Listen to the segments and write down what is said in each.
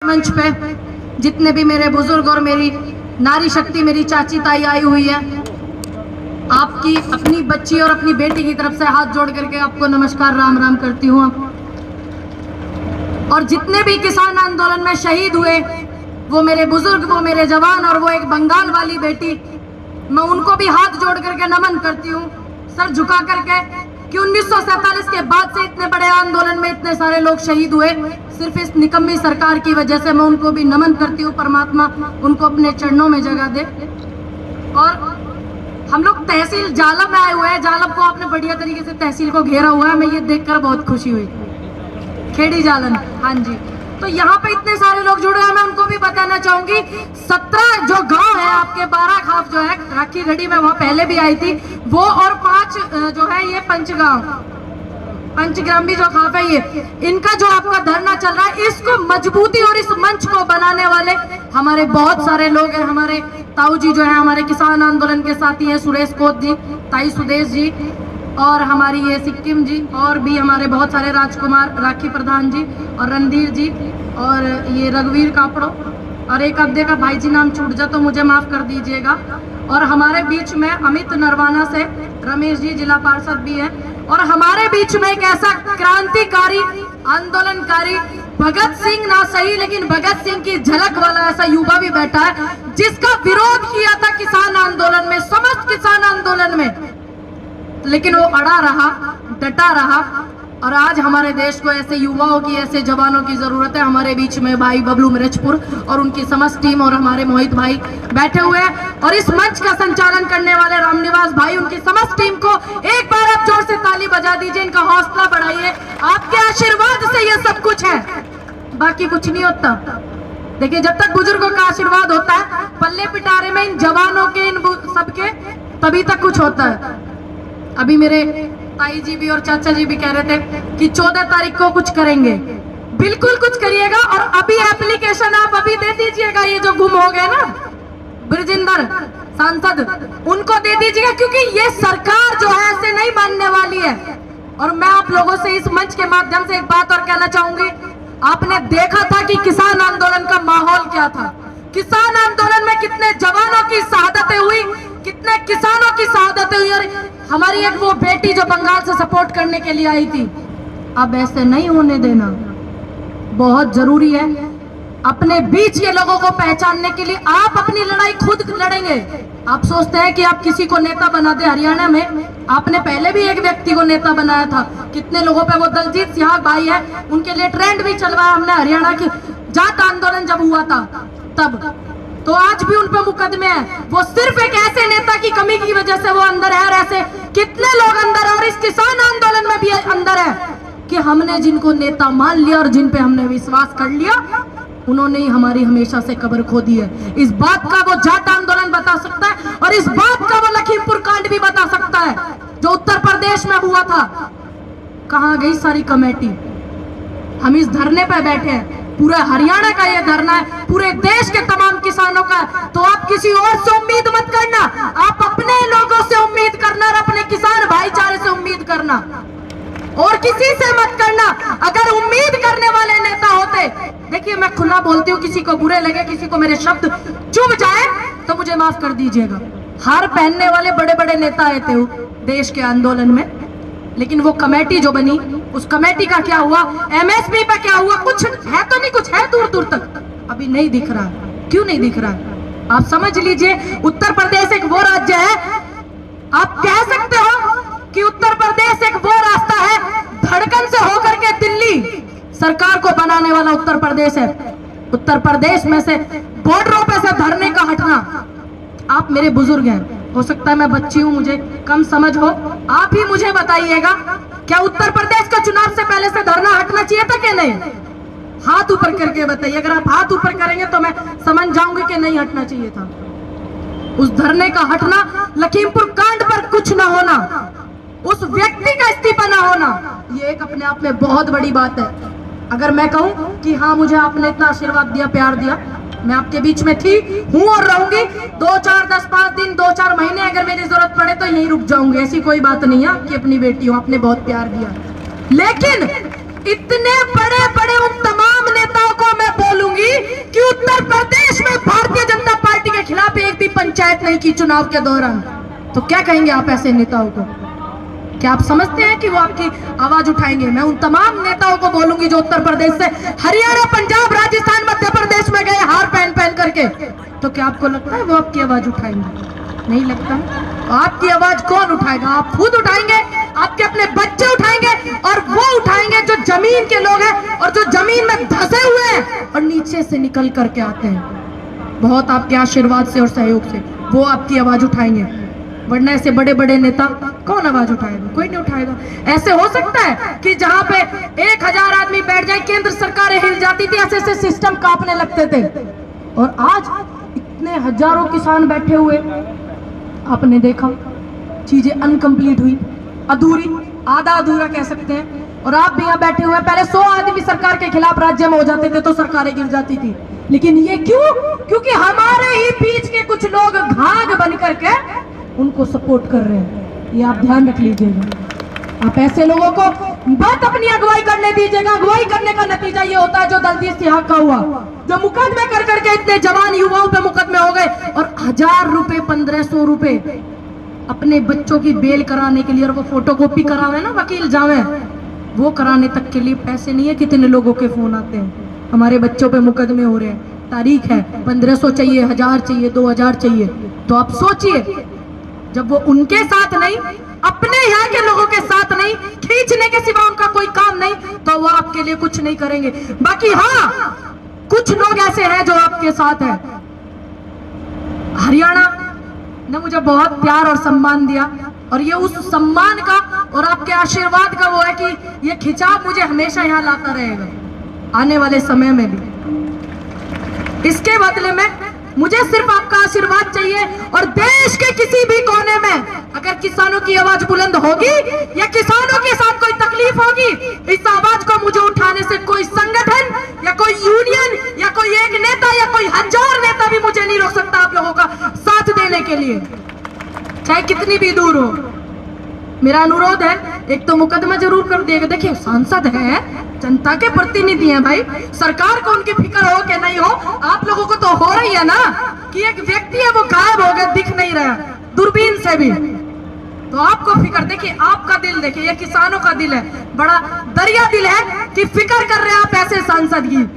मंच पे जितने भी मेरे बुजुर्ग और मेरी नारी शक्ति मेरी चाची ताई आई हुई है, आपकी अपनी बच्ची और अपनी बेटी की तरफ से हाथ जोड़ करके आपको नमस्कार राम राम करती हूँ। और जितने भी किसान आंदोलन में शहीद हुए, वो मेरे बुजुर्ग, वो मेरे जवान और वो एक बंगाल वाली बेटी, मैं उनको भी हाथ जोड़ करके नमन करती हूँ, सर झुका करके, कि 1947 के बाद से इतने बड़े आंदोलन में इतने सारे लोग शहीद हुए सिर्फ इस निकम्मी सरकार की वजह से। मैं उनको भी नमन करती हूँ, परमात्मा उनको अपने चरणों में जगह दे। और हम लोग तहसील जालब में आए हुए हैं। जालब को आपने बढ़िया तरीके से तहसील को घेरा हुआ है, मैं ये देखकर बहुत खुशी हुई। खेड़ी जालन, हाँ जी। तो यहाँ पे इतने सारे लोग जुड़े हैं, मैं उनको भी बताना चाहूंगी, 17 जो गांव है आपके, 12 खाप जो है राखी गढ़ी में, वहां पहले भी आई थी वो, और 5 जो है ये पंचग्राम भी जो खाप है ये, इनका जो आपका धरना चल रहा है, इसको मजबूती और इस मंच को बनाने वाले हमारे बहुत सारे लोग हैं। हमारे ताऊ जी जो है हमारे किसान आंदोलन के साथी हैं, सुरेश कोत जी, ताई सुदेश जी, और हमारी ये सिक्किम जी, और भी हमारे बहुत सारे राजकुमार, राखी प्रधान जी और रणधीर जी, और ये रघुवीर कापड़ो, और एक अब्दे का भाई जी नाम छूट जा तो मुझे माफ कर दीजिएगा। और हमारे बीच में अमित नरवाना से रमेश जी जिला पार्षद भी है। और हमारे बीच में एक ऐसा क्रांतिकारी आंदोलनकारी भगत सिंह ना सही लेकिन भगत सिंह की झलक वाला ऐसा युवा भी बैठा है, जिसका विरोध किया था किसान आंदोलन में, समस्त किसान आंदोलन में, लेकिन वो अड़ा रहा, डटा रहा। और आज हमारे देश को ऐसे युवाओं की, ऐसे जवानों की जरूरत है। हमारे बीच में भाई बबलू मिर्चपुर और उनकी समस्त टीम और हमारे मोहित भाई बैठे हुए हैं। और इस मंच का संचालन करने वाले रामनिवास भाई, उनकी समस्त टीम को एक बार आप जोर से ताली बजा दीजिए, इनका हौसला बढ़ाइए। आपके आशीर्वाद से ये सब कुछ है, बाकी कुछ नहीं होता। देखिए, जब तक बुजुर्गों का आशीर्वाद होता है, पल्ले पिटारे में इन जवानों के, इन सबके, तभी तक कुछ होता है। अभी मेरे ताई जी भी और चाचा जी भी कह रहे थे कि 14 तारीख को कुछ करेंगे। बिल्कुल कुछ करिएगा। और अभी एप्लीकेशन आप अभी दे दीजिएगा, ये जो गुम हो गए ना ब्रजिंदर सांसद, उनको दे दीजिएगा, क्योंकि ये सरकार जो है ऐसे नहीं मानने वाली है। और मैं आप लोगों से इस मंच के माध्यम से एक बात और कहना चाहूंगी, आपने देखा था कि किसान आंदोलन का माहौल क्या था। किसान आंदोलन में कितने जवानों की शहादतें हुई, कितने किसानों की शहादतें हुई। और हमारी एक वो बेटी जो बंगाल से सपोर्ट करने के लिए आई थी, अब ऐसे नहीं होने देना। बहुत जरूरी है अपने बीच ये लोगों को पहचानने के लिए। आप अपनी लड़ाई खुद लड़ेंगे। आप सोचते हैं कि आप किसी को नेता बना दे। हरियाणा में आपने पहले भी एक व्यक्ति को नेता बनाया था, कितने लोगों पे, वो दलजीत सिंह भाई है, उनके लिए ट्रेंड भी चलवाया हमने। हरियाणा की जाट आंदोलन जब हुआ था तब, तो आज भी उन पे मुकदमे हैं। वो सिर्फ एक ऐसे नेता की कमी की वजह से वो अंदर है, और ऐसे कितने लोग अंदर है, और इस किसान आंदोलन में भी अंदर है, कि हमने जिनको नेता मान लिया और जिन पे हमने विश्वास कर लिया, उन्होंने ही हमारी हमेशा से कब्र खो दी है। इस बात का वो जाट आंदोलन बता सकता है, और इस बात का वो लखीमपुर कांड भी बता सकता है जो उत्तर प्रदेश में हुआ था। कहाँ गई सारी कमेटी? हम इस धरने पे बैठे हैं, पूरा हरियाणा का ये धरना है, पूरे देश के तमाम किसानों का। तो आप किसी और से उम्मीद मत करना, आप अपने लोगों से उम्मीद करना, और अपने किसान भाईचारे से उम्मीद करना, और किसी से मत करना। अगर उम्मीद करने वाले नेता होते, देखिए मैं खुला बोलती हूँ, किसी को बुरे लगे, किसी को मेरे शब्द चुभ जाए तो मुझे माफ कर दीजिएगा। हार पहनने वाले बड़े बड़े नेता आए थे देश के आंदोलन में, लेकिन वो कमेटी जो बनी, उस कमेटी का क्या हुआ, एमएसपी पे क्या हुआ? कुछ है तो नहीं, कुछ है दूर दूर तक अभी नहीं दिख रहा। क्यों नहीं दिख रहा? आप समझ लीजिए, उत्तर प्रदेश एक वो राज्य है, आप कह सकते हो कि उत्तर प्रदेश एक वो रास्ता है, धड़कन से होकर के दिल्ली सरकार को बनाने वाला उत्तर प्रदेश है। उत्तर प्रदेश में से बॉर्डरों पे से धरने का हटना, आप मेरे बुजुर्ग हैं, हो सकता है मैं बच्ची हूं, मुझे कम समझ हो, आप ही मुझे बताइएगा, क्या उत्तर प्रदेश का चुनाव से पहले से धरना हटना चाहिए था कि नहीं? हाथ ऊपर करके बताइए। अगर आप हाथ ऊपर करेंगे तो मैं समझ जाऊंगी कि नहीं हटना चाहिए था। उस धरने का हटना, लखीमपुर कांड पर कुछ ना होना, उस व्यक्ति का इस्तीफा ना होना, ये एक अपने आप में बहुत बड़ी बात है। अगर मैं कहूं कि हाँ मुझे आपने इतना आशीर्वाद दिया, प्यार दिया, मैं आपके बीच में थी, हूं और रहूंगी, 2, 4, 10, 5 दिन, 2, 4 महीने अगर मेरी जरूरत पड़े तो यहीं रुक जाऊंगी, ऐसी कोई बात नहीं है। आपकी अपनी बेटी हूं, आपने बहुत प्यार दिया। लेकिन इतने बड़े बड़े उन तमाम नेताओं को मैं बोलूंगी पंचायत नहीं की चुनाव के दौरान, तो क्या कहेंगे आप ऐसे नेताओं को? क्या आप समझते हैं कि वो आपकी आवाज उठाएंगे? मैं उन तमाम नेताओं को बोलूंगी जो उत्तर प्रदेश से हरियाणा, पंजाब, राजस्थान, मध्य प्रदेश में गए हार पहन पहन करके, तो क्या आपको लगता है वो आपकी आवाज उठाएंगे? नहीं लगता। तो आपकी आवाज कौन उठाएगा? आप खुद उठाएंगे, आपके अपने बच्चे उठाएंगे, और वो उठाएंगे जो जमीन के लोग हैं और जो जमीन में धंसे हुए हैं और नीचे से निकल करके आते हैं बहुत आपके आशीर्वाद से और सहयोग से, वो आपकी आवाज उठाएंगे। वरना ऐसे बड़े बड़े नेता कौन आवाज उठाएगा? कोई नहीं उठाएगा। ऐसे हो सकता है कि जहां पे 1000 आदमी बैठ जाए, केंद्र सरकार हिल जाती थी, ऐसे ऐसे सिस्टम कांपने लगते थे, और आज इतने हजारों किसान बैठे हुए, आपने देखा चीजें अनकंप्लीट हुई, अधूरी, आधा अधूरा कह सकते हैं। और आप भी यहाँ बैठे हुए हैं, पहले 100 आदमी सरकार के खिलाफ राज्य में हो जाते थे तो सरकारें गिर जाती थी, लेकिन ये क्यों? क्योंकि हमारे ही बीच के कुछ लोग घाघ बन करके उनको सपोर्ट कर रहे हैं। ये आप ध्यान रख लीजिएगा। आप ऐसे लोगों को मत अपनी अगुवाई करने दीजिएगा। अगुवाई करने का नतीजा ये होता है जो दलदीस सिहाग का हुआ, जो मुकदमे कर करके इतने जवान युवाओं पे मुकदमे हो गए, और 1000 रुपए 1500 रुपए अपने बच्चों की बेल कराने के लिए, और वो फोटोकॉपी करावे ना वकील जावे, वो कराने तक के लिए पैसे नहीं है। कितने लोगों के फोन आते हैं, हमारे बच्चों पे मुकदमे हो रहे हैं, तारीख है, 1500 चाहिए, 1000 चाहिए, 2000 चाहिए। तो आप सोचिए, जब वो उनके साथ नहीं, अपने यहाँ के लोगों के साथ नहीं, खींचने के सिवा उनका कोई काम नहीं, तो वो आपके लिए कुछ नहीं करेंगे। बाकी हाँ, कुछ लोग ऐसे हैं जो आपके साथ हैं। हरियाणा ने मुझे बहुत प्यार और सम्मान दिया, और ये उस सम्मान का और आपके आशीर्वाद का वो है कि ये खिंचाव मुझे हमेशा यहाँ लाता रहेगा, आने वाले समय में भी। इसके बदले में मुझे सिर्फ आपका आशीर्वाद चाहिए, और देश के किसी भी कोने में अगर किसानों की आवाज बुलंद होगी या किसानों के साथ कोई तकलीफ होगी, इस आवाज को मुझे उठाने से कोई संगठन या कोई यूनियन या कोई एक नेता या कोई 1000 नेता भी मुझे नहीं रोक सकता आप लोगों का साथ देने के लिए, चाहे कितनी भी दूर हो। मेरा अनुरोध है, एक तो मुकदमा जरूर कर दिएगा। देखिए, सांसद है, जनता के प्रतिनिधि हैं भाई, सरकार को उनकी फिक्र हो कि नहीं हो, आप लोगों को तो हो रही है ना कि एक व्यक्ति है वो गायब हो गया, दिख नहीं रहा दूरबीन से भी, तो आपको फिक्र। देखिए, आपका दिल देखिए, ये किसानों का दिल है, बड़ा दरिया दिल है कि फिक्र कर रहे हैं आप ऐसे सांसद की।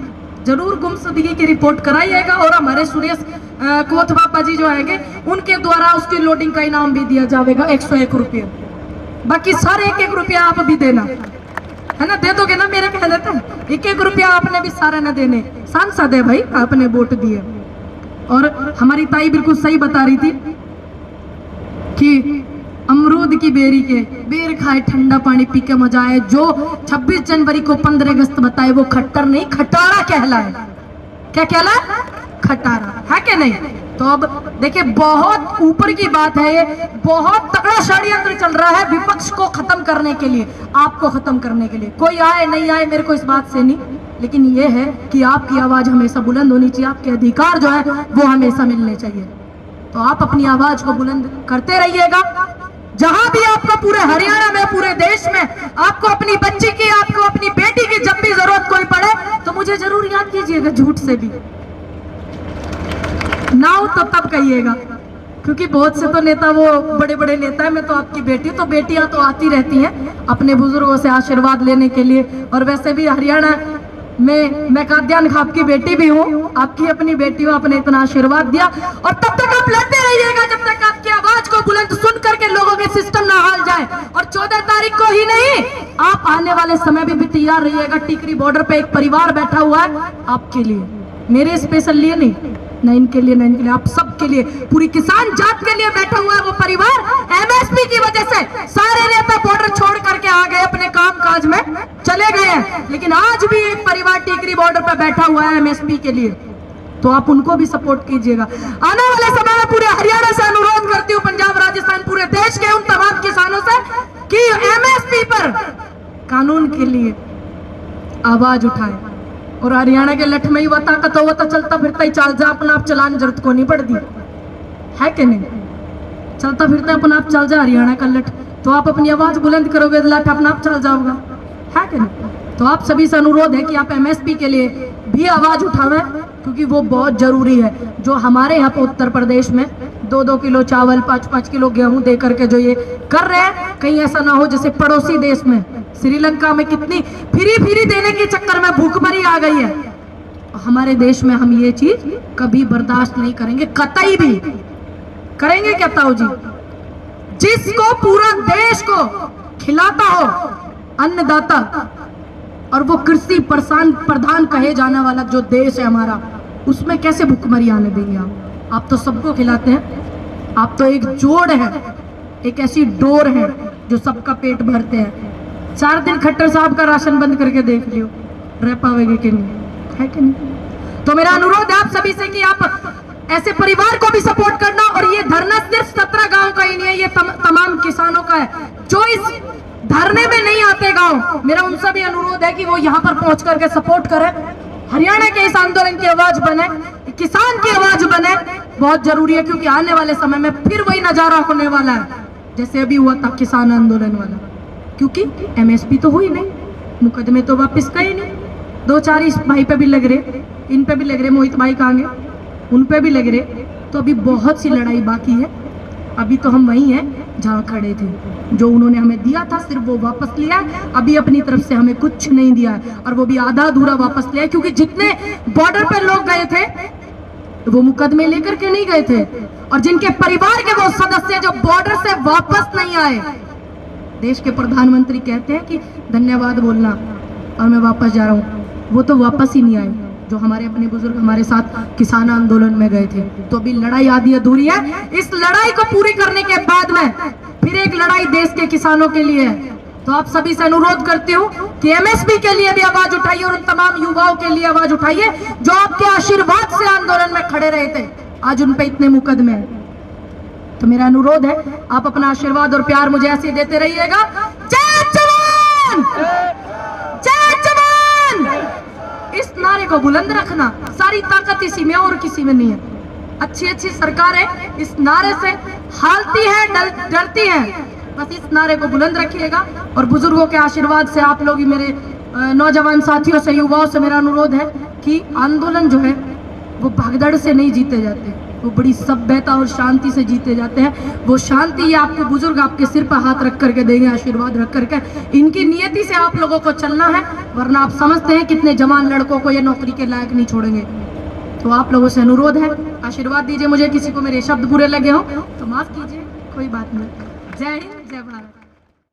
जरूर गुमशुदगी की रिपोर्ट कराइएगा, और हमारे सुरेश कोथ बाबा जी जो है उनके द्वारा उसकी लोडिंग का इनाम भी दिया जाएगा 101 रुपये। बाकी सारे 1-1 रुपया आप भी देना है ना, दे दोगे ना? मेरे कहने तो 1-1 रुपया आपने भी सारे न देने, सांसद है भाई, आपने वोट दिए। और हमारी ताई बिल्कुल सही बता रही थी कि अमरूद की बेरी के बेर खाए, ठंडा पानी पी के मजा आए। जो 26 जनवरी को 15 अगस्त बताए वो खट्टर नहीं खटारा कहलाए। क्या कहलाए? खटारा, है कि नहीं? तो अब देखिए, बहुत ऊपर की बात है, ये बहुत तगड़ा षड्यंत्र चल रहा है विपक्ष को खत्म करने के लिए, आपको खत्म करने के लिए। कोई आए नहीं आए मेरे को इस बात से नहीं, लेकिन ये है कि आपकी आवाज हमेशा बुलंद होनी चाहिए, आपके अधिकार जो है वो हमेशा मिलने चाहिए। तो आप अपनी आवाज को बुलंद करते रहिएगा, जहां भी आपको, पूरे हरियाणा में, पूरे देश में आपको अपनी बच्ची की, आपको अपनी बेटी की जब भी जरूरत कोई पड़े तो मुझे जरूर याद कीजिएगा, झूठ से भी ना हो तो तब कहिएगा, क्योंकि बहुत से तो नेता वो बड़े बड़े नेता है, मैं तो आपकी बेटी, तो बेटियां तो आती रहती हैं अपने बुजुर्गों से आशीर्वाद लेने के लिए। और वैसे भी हरियाणा में मैं काद्यान खाप की बेटी भी हूँ, आपकी अपनी बेटी हो, आपने इतना आशीर्वाद दिया। और तब तक आप लड़ते रहिएगा जब तक आपकी आवाज को बुलंद सुन करके लोगों के सिस्टम ना हाल जाए। और 14 तारीख को ही नहीं, आप आने वाले समय में भी तैयार रहिएगा। टिकरी बॉर्डर पे एक परिवार बैठा हुआ है आपके लिए, मेरे स्पेशल लिए नहीं, न इनके लिए, न इनके लिए, आप सबके लिए, पूरी किसान जात के लिए बैठा हुआ है वो परिवार। एमएसपी की वजह से सारे नेता बॉर्डर छोड़ करके आ गए, अपने काम काज में चले गए हैं, लेकिन आज भी एक परिवार टिकरी बॉर्डर पर बैठा हुआ है एमएसपी के लिए, तो आप उनको भी सपोर्ट कीजिएगा। आने वाले समय में पूरे हरियाणा से अनुरोध करती हूँ, पंजाब, राजस्थान, पूरे देश के उन तमाम किसानों से कि एमएसपी पर कानून के लिए आवाज उठाए। और हरियाणा के लठ में ही वो ताकत हो, वो तो चलता फिरता ही चल जा, अपना आप चलाने जरूरत को नहीं पड़ती, है कि नहीं? चलता फिरता अपना आप चल जा हरियाणा का लठ, तो आप अपनी आवाज बुलंद करोगे तो लठ अपना आप चल जाओगा, है कि नहीं? तो आप सभी से अनुरोध है कि आप एमएसपी के लिए भी आवाज उठावें, क्योंकि वो बहुत जरूरी है। जो हमारे यहाँ पे उत्तर प्रदेश में 2-2 किलो चावल, 5-5 किलो गेहूं दे करके जो ये कर रहे हैं, कहीं ऐसा ना हो जैसे पड़ोसी देश में श्रीलंका में कितनी फ्री देने के चक्कर में भूखमरी आ गई है। हमारे देश में हम ये चीज कभी बर्दाश्त नहीं करेंगे, कतई भी। करेंगे क्या ताऊ जी? जिसको पूरा देश को खिलाता हो, अन्नदाता, और वो कृषि प्रधान कहे जाने वाला जो देश है हमारा, उसमें कैसे भूखमरी आने देंगे आप? आप तो सबको खिलाते हैं, आप तो एक जोड़ है, एक ऐसी डोर है जो सबका पेट भरते हैं। 4 दिन खट्टर साहब का राशन बंद करके देख लियो, रह पाओगे कि नहीं, है कि नहीं? तो मेरा अनुरोध है आप सभी से कि आप ऐसे परिवार को भी सपोर्ट करना। और ये धरना सिर्फ 17 गांव का ही नहीं है, ये तमाम किसानों का है जो इस धरने में नहीं आते गांव। मेरा उनसे भी अनुरोध है कि वो यहाँ पर पहुंच करके सपोर्ट करें, हरियाणा के इस आंदोलन की आवाज बने, किसान की आवाज बने। बहुत जरूरी है, क्योंकि आने वाले समय में फिर वही नजारा होने वाला है जैसे अभी हुआ था किसान आंदोलन वाला। क्योंकि एमएसपी तो हुई नहीं, मुकदमे तो वापस गए नहीं, 2-4 इस भाई पे भी लग रहे, इन पे भी लग रहे, मोहित भाई कहाँ गए, उन पे भी लग रहे। तो अभी बहुत सी लड़ाई बाकी है। अभी तो हम वही हैं जहाँ खड़े थे, जो उन्होंने हमें दिया था सिर्फ वो वापस लिया है। अभी अपनी तरफ से हमें कुछ नहीं दिया है, और वो भी आधा अधूरा वापस लिया है। क्योंकि जितने बॉर्डर पर लोग गए थे वो मुकदमे लेकर के नहीं गए थे, और जिनके परिवार के वो सदस्य जो बॉर्डर से वापस नहीं आए, देश के प्रधानमंत्री कहते हैं कि धन्यवाद बोलना और मैं वापस जा रहा हूँ, वो तो वापस ही नहीं आए जो हमारे अपने बुजुर्ग हमारे साथ किसान आंदोलन में गए थे। तो अभी लड़ाई आधी अधूरी है। इस लड़ाई को पूरी करने के बाद में फिर एक लड़ाई देश के किसानों के लिए है। तो आप सभी से अनुरोध करती हूँ कि एमएसपी के लिए भी आवाज उठाइए, और उन तमाम युवाओं के लिए आवाज उठाइए जो आपके आशीर्वाद से आंदोलन में खड़े रहे थे, आज उन पे इतने मुकदमे हैं। तो मेरा अनुरोध है आप अपना आशीर्वाद और प्यार मुझे ऐसे देते रहिएगा। जय जवान, जय जवान, इस नारे को बुलंद रखना। सारी ताकत इसी में और किसी में नहीं है। अच्छी अच्छी सरकारें इस नारे से हारती हैं, डरती हैं। बस इस नारे को बुलंद रखिएगा, और बुजुर्गों के आशीर्वाद से आप लोग, मेरे नौजवान साथियों से, युवाओं से मेरा अनुरोध है कि आंदोलन जो है वो भगदड़ से नहीं जीते जाते, वो बड़ी सभ्यता और शांति से जीते जाते हैं। वो शांति ये आपके बुजुर्ग आपके सिर पर हाथ रख करके देंगे, आशीर्वाद रख करके। इनकी नियति से आप लोगों को चलना है, वरना आप समझते हैं कितने जवान लड़कों को ये नौकरी के लायक नहीं छोड़ेंगे। तो आप लोगों से अनुरोध है, आशीर्वाद दीजिए मुझे। किसी को मेरे शब्द बुरे लगे हो तो माफ कीजिए, कोई बात नहीं। जय हिंद, जय भारत।